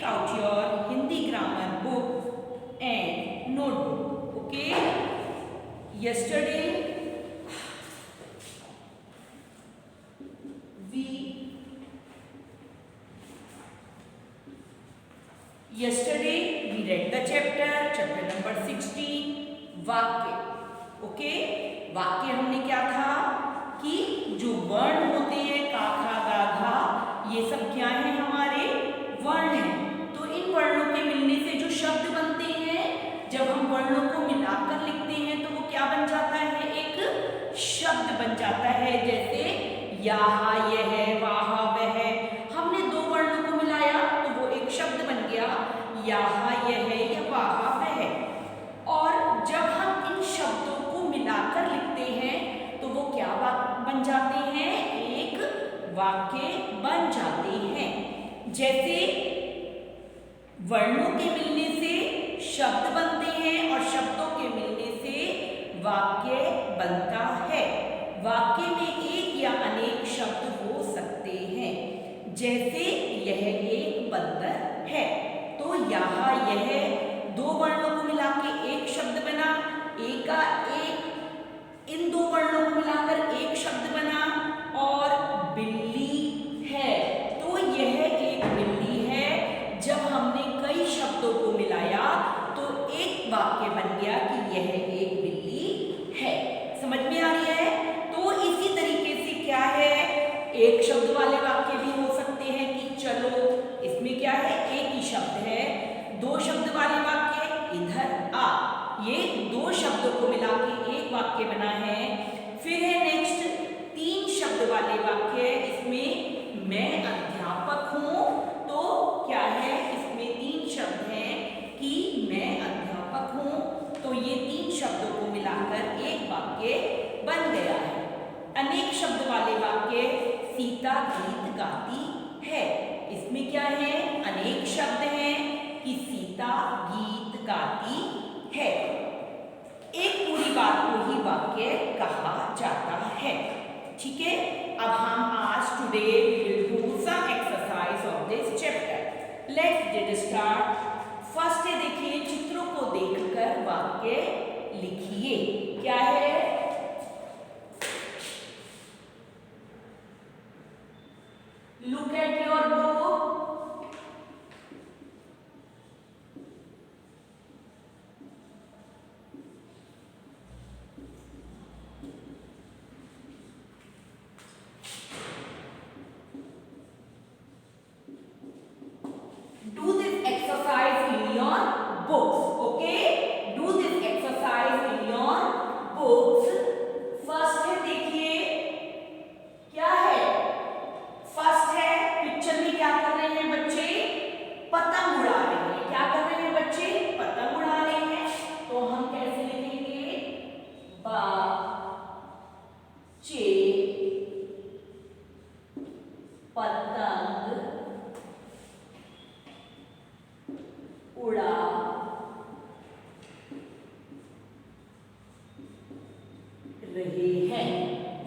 take out your Hindi grammar book and notebook. Okay? Yesterday we read the chapter number 16 वाक्य. Okay, वाक्य हमने क्या था कि जो वर्ण होते हैं का खा गा घा, ये सब क्या है हमारे वर्ण हैं. तो इन वर्णों के मिलने से जो शब्द बनते हैं, जब हम वर्णों को मिलाकर लिखते हैं तो वो क्या बन जाता है, एक शब्द बन जाता है. जैसे यहाँ यह वाह वह, हमने दो वर्णों को मिलाया तो वो एक शब्द बन गया, यहाँ यह या वाह वह. और जब हम इन शब्दों को मिलाकर लिखते हैं तो वो क्या बन जाते हैं, एक वाक्य बन जाते हैं. जैसे वर्णों के मिलने से शब्द बनते हैं और शब्दों के मिलने से वाक्य बनता है. वाक्य में एक या अनेक शब्द हो सकते हैं. जैसे यह एक बंदर है, तो यहाँ यह दो वर्णों को मिला के एक शब्द बना, एका एक इन दो वर्णों को मिलाकर एक शब्द बना. और बिल्ली है, तो यह एक बिल्ली है. जब हमने कई शब्दों को मिलाया तो एक वाक्य बन गया कि यह एक बिल्ली है. समझ में आ रही है? तो इसी तरीके से क्या है, एक शब्द वाले वाक्य भी हो सकते हैं कि चलो, इसमें क्या है, एक ही शब्द है. दो शब्द वाले वाक्य, इधर आ, ये दो शब्दों को मिला के एक वाक्य बना है. फिर है नेक्स्ट तीन शब्द वाले वाक्य. इसमें मैं अध्यापक हूं, तो क्या है, इसमें तीन शब्द हैं कि मैं अध्यापक हूं, तो ये तीन शब्दों को मिलाकर एक वाक्य बन गया है. अनेक शब्द वाले वाक्य, सीता गीत गाती है. इसमें क्या है, अनेक शब्द हैं कि सीता गीत गाती है. एक पूरी बात को ही वाक्य कहा जाता है. ठीक है, अब हम आज today will do some exercise of this chapter. Let's get start. First है, देखिए, चित्रों को देखकर वाक्य लिखिए. क्या है, look at your book. Do this exercise in your books. Okay, do this exercise in your books. First है, देखिए क्या है, फर्स्ट है, पिक्चर में क्या कर रहे हैं बच्चे, पतंग उड़ा रहे हैं. क्या कर रहे हैं बच्चे, पतंग उड़ा रहे हैं. तो हम कैसे लिखेंगे, बच्चे पतंग उड़ा रहे हैं.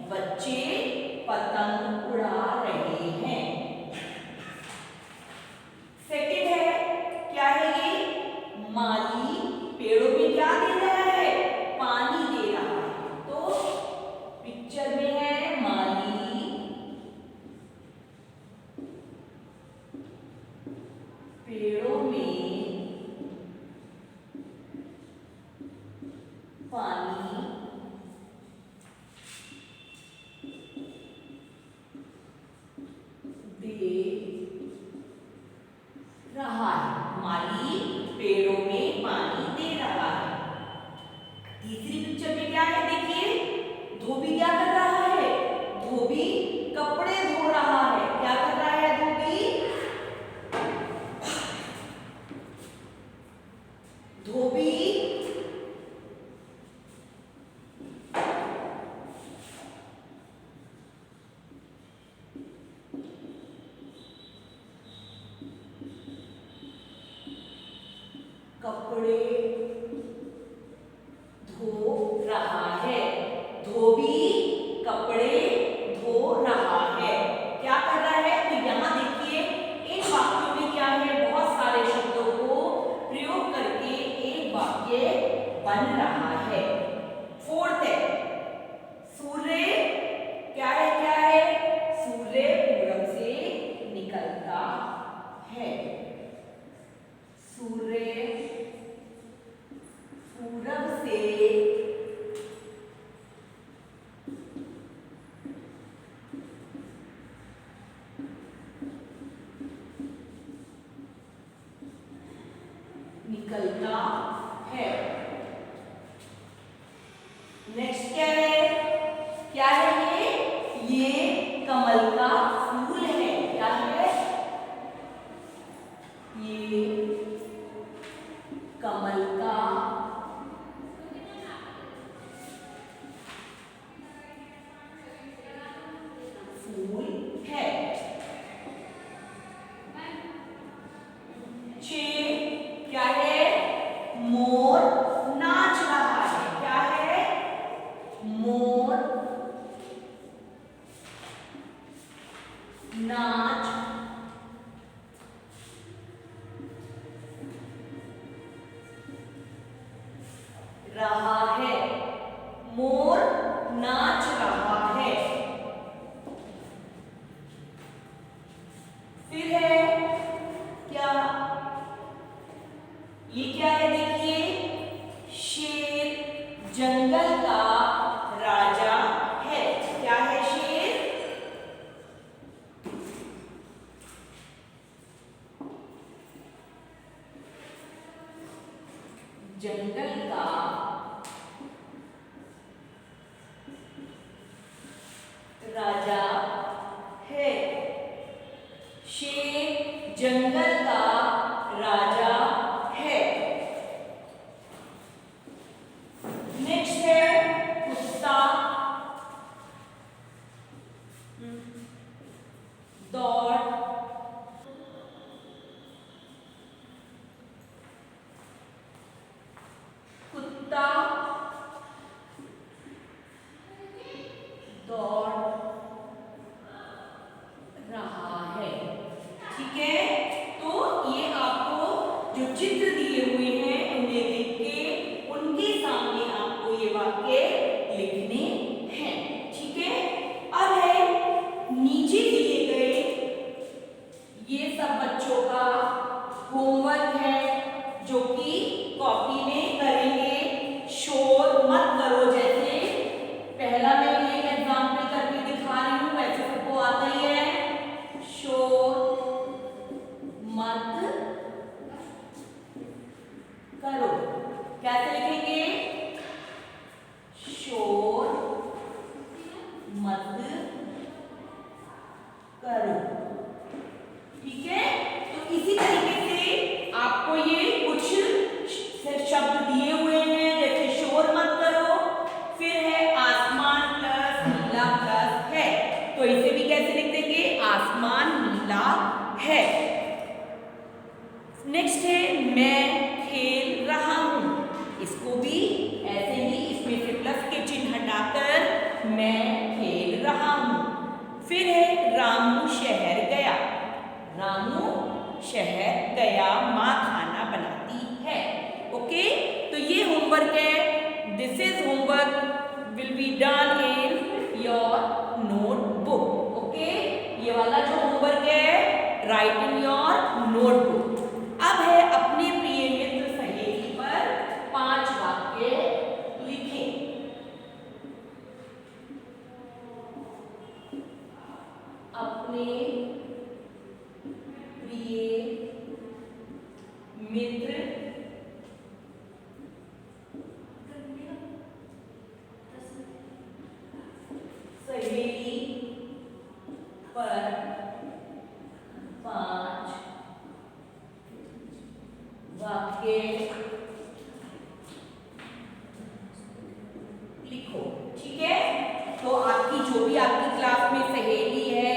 बच्चे पतंग उड़ा रहे हैं. सेकंड है, क्या है ये, माली पेड़ों में क्या दे रहा है, पानी दे रहा है. तो पिक्चर में है माली पेड़ों में पानी दे रहा है. माली पेड़ों में पानी दे रहा है. तीसरी पिक्चर में क्या है, देखिए, धोबी क्या कर रहा है, धोबी कपड़े धो रहा है. क्या कर रहा है धोबी, धोबी कपड़े धो रहा है. धोबी कपड़े धो रहा है. क्या कर रहा है, तो यहाँ देखिए इन वाक्यों में क्या है, बहुत सारे मोर नाच रहा है। मोर नाच रहा है। फिर है क्या, ये क्या है देखिए, शेर जंगल का राजा है। क्या है शेर? जंगल का राजा है। शेर जंगल का राजा है। नेक्स्ट है कुत्ता दौड़ कुत्ता दौड़ रहा है। ठीक है, तो ये आपको जो चित्र दिए हुए हैं उन्हें देख के उनके सामने आपको ये वाक्य लिखने हैं। ठीक है, अब है नीचे दिए गए ये सब बच्चों का होमवर्क है जो कि कॉपी में करेंगे। शोर मत करो, जैसे पहला मैं एक एग्जाम्पल करके दिखा रही हूँ, वैसे सबको आता ही है। शोर मत करो, कैसे लिखेंगे? शोर मत करो। ठीक है, तो इसी तरीके से आपको ये कुछ शब्द दिए हुए हैं, जैसे शोर मत करो, फिर है आसमान प्लस नीला प्लस है, तो इसे भी कैसे लिख देंगे? आसमान नीला है। नेक्स्ट है मैं खेल रहा हूं, इसको भी ऐसे ही इसमें से प्लस के चिन्ह हटाकर मैं खेल रहा हूं। फिर है रामू शहर गया, रामू शहर गया, माँ खाना बनाती है। ओके, तो ये होमवर्क है। This is homework will be done in your notebook. Okay, ये वाला जो होमवर्क है राइट इन योर नोटबुक। अब है अपने प्रिय मित्र सहेली पर 5 वाक्य लिखें। अपने प्रिय मित्र सहेली पर 5 वाक्य लिखो। ठीक है, तो आपकी जो भी आपकी क्लास में सहेली है,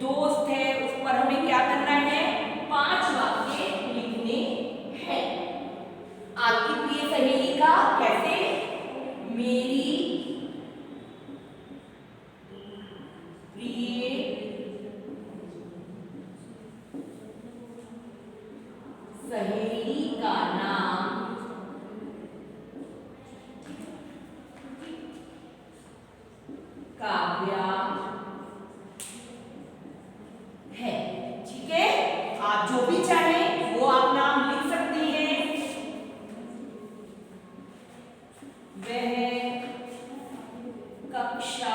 दोस्त है, उस पर हमें क्या करना है? 5 वाक्य लिखने हैं। आपकी प्रिय सहेली का कैसे? मेरी प्रिय सहेली का नाम काव्या है। ठीक है, आप जो भी चाहें वो आप नाम लिख सकते हैं। वह कक्षा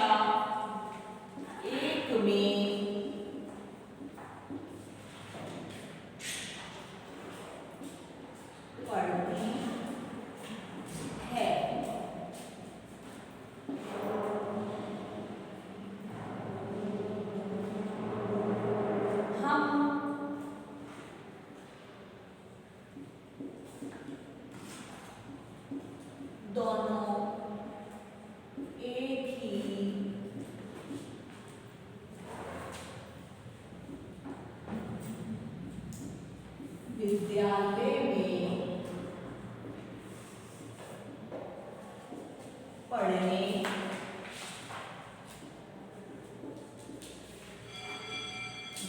1 में पढ़ती है। हम दोनों एक ही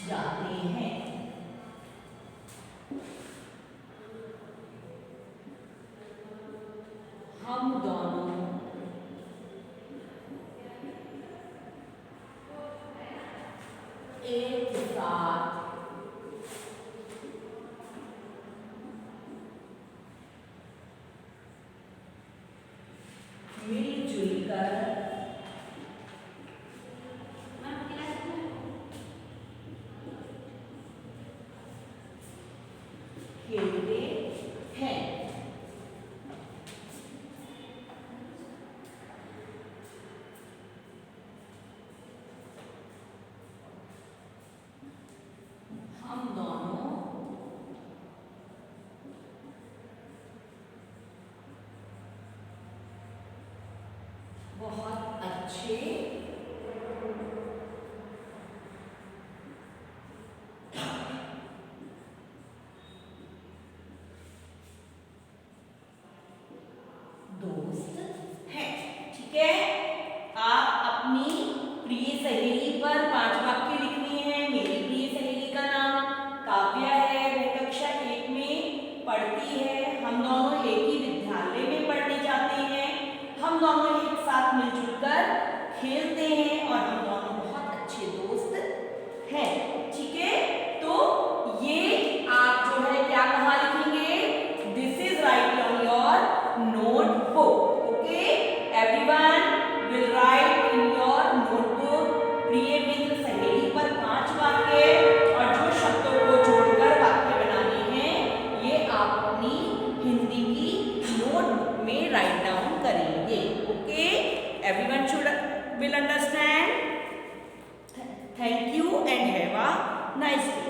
जाते हैं। हम दोनों एक साथ मिलजुल कर खेलते हैं। हम दोनों बहुत अच्छे दोस्त हैं। ठीक है, आप अपनी प्रिय सहेली पर 5 वाक्य लिखने हैं। मेरी प्रिय सहेली का नाम काव्या है, वह कक्षा 1 में पढ़ती है। हम दोनों एक ही विद्यालय में पढ़ने जाते हैं। हम दोनों एक साथ मिलजुल कर खेलते हैं और हम दोनों बहुत अच्छे दोस्त हैं। ठीक है, तो ये आप जो है क्या कहाँ लिखेंगे? This is right on your notebook. Okay, everyone will write in your notebook प्रिय मित्र सहेली पर 5 वाक्य और जो शब्दों को जोड़कर वाक्य बनाने हैं ये आप अपनी हिंदी की नोटबुक में राइट डाउन करेंगे। Okay, everyone should will understand. Thank you and have a nice day.